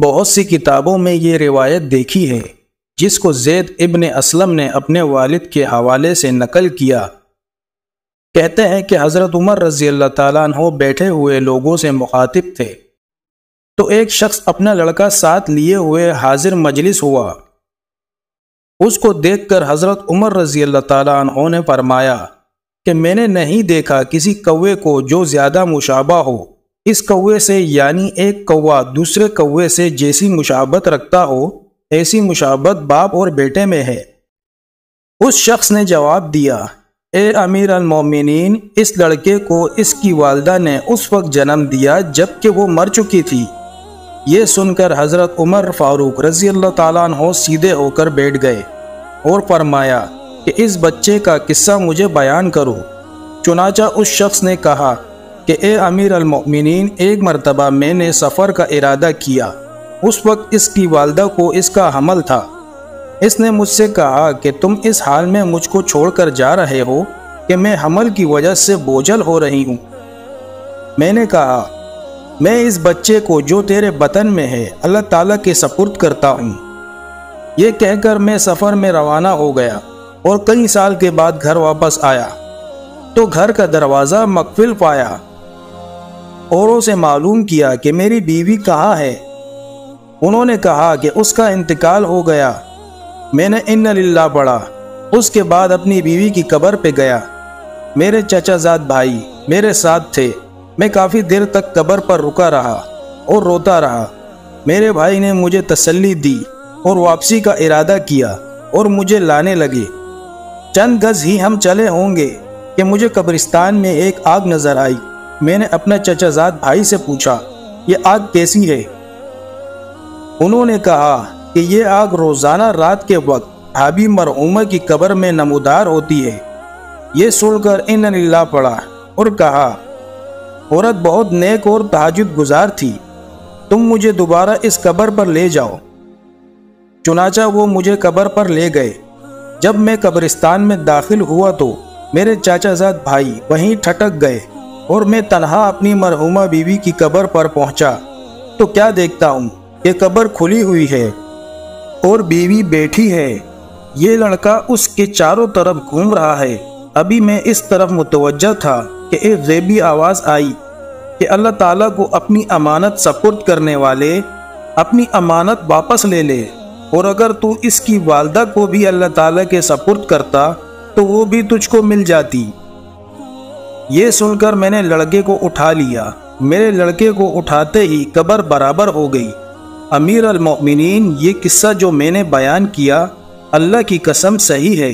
بہت سی کتابوں میں یہ روایت دیکھی ہے جس کو زید ابن اسلم نے اپنے والد کے حوالے سے نقل کیا۔ کہتے ہیں کہ حضرت عمر رضی اللہ تعالیٰ عنہ بیٹھے ہوئے لوگوں سے مخاطب تھے تو ایک شخص اپنا لڑکا ساتھ لیے ہوئے حاضر مجلس ہوا۔ اس کو دیکھ کر حضرت عمر رضی اللہ تعالیٰ عنہ نے فرمایا کہ میں نے نہیں دیکھا کسی کوے کو جو زیادہ مشابہ ہو اس کوے سے، یعنی ایک کوا دوسرے کوے سے جیسی مشابہت رکھتا ہو ایسی مشابہت باپ اور بیٹے میں ہے۔ اس شخص نے جواب دیا، اے امیر المومنین، اس لڑکے کو اس کی والدہ نے اس وقت جنم دیا جب کہ وہ مر چکی تھی۔ یہ سن کر حضرت عمر فاروق رضی اللہ تعالیٰ عنہ سیدھے ہو کر بیٹھ گئے اور فرمایا کہ اس بچے کا قصہ مجھے بیان کرو۔ چنانچہ اس شخص نے کہا کہ اے امیر المؤمنین، ایک مرتبہ میں نے سفر کا ارادہ کیا، اس وقت اس کی والدہ کو اس کا حمل تھا۔ اس نے مجھ سے کہا کہ تم اس حال میں مجھ کو چھوڑ کر جا رہے ہو کہ میں حمل کی وجہ سے بوجھل ہو رہی ہوں۔ میں نے کہا، میں اس بچے کو جو تیرے بطن میں ہے اللہ تعالیٰ کے سپرد کرتا ہوں۔ یہ کہہ کر میں سفر میں روانہ ہو گیا اور کئی سال کے بعد گھر واپس آیا تو گھر کا دروازہ مقفل پایا۔ اوروں سے معلوم کیا کہ میری بیوی کہاں ہے۔ انہوں نے کہا کہ اس کا انتقال ہو گیا۔ میں نے اِنَّ لِلَّهِ پڑھا۔ اس کے بعد اپنی بیوی کی قبر پہ گیا۔ میرے چچا زاد بھائی میرے ساتھ تھے۔ میں کافی دیر تک قبر پر رکا رہا اور روتا رہا۔ میرے بھائی نے مجھے تسلی دی اور واپسی کا ارادہ کیا اور مجھے لانے لگے۔ چند گز ہی ہم چلے ہوں گے کہ مجھے قبرستان میں ایک آگ نظر آئی۔ میں نے اپنا چچا زاد بھائی سے پوچھا، یہ آگ کیسی ہے؟ انہوں نے کہا کہ یہ آگ روزانہ رات کے وقت بھابی مرحومہ کی قبر میں نمودار ہوتی ہے۔ یہ سن کر اِنَّ لِلَّهِ پڑھا اور کہا، عورت بہت نیک اور تہجد گزار تھی، تم مجھے دوبارہ اس قبر پر لے جاؤ۔ چنانچہ وہ مجھے قبر پر لے گئے۔ جب میں قبرستان میں داخل ہوا تو میرے چاچا زاد بھائی وہیں ٹھٹک گئے اور میں تنہا اپنی مرحومہ بیوی کی قبر پر پہنچا تو کیا دیکھتا ہوں کہ قبر کھلی ہوئی ہے اور بیوی بیٹھی ہے۔ یہ لڑکا اس کے چاروں طرف گھوم رہا ہے۔ ابھی میں اس طرف متوجہ تھا کہ ایک غیبی آواز آئی کہ اللہ تعالیٰ کو اپنی امانت سپرد کرنے والے اپنی امانت واپس لے لے، اور اگر تو اس کی والدہ کو بھی اللہ تعالیٰ کے سپرد کرتا تو وہ بھی تجھ کو مل جاتی۔ یہ سن کر میں نے لڑکے کو اٹھا لیا۔ میرے لڑکے کو اٹھاتے ہی قبر برابر ہو گئی۔ امیر المؤمنین، یہ قصہ جو میں نے بیان کیا اللہ کی قسم صحیح ہے۔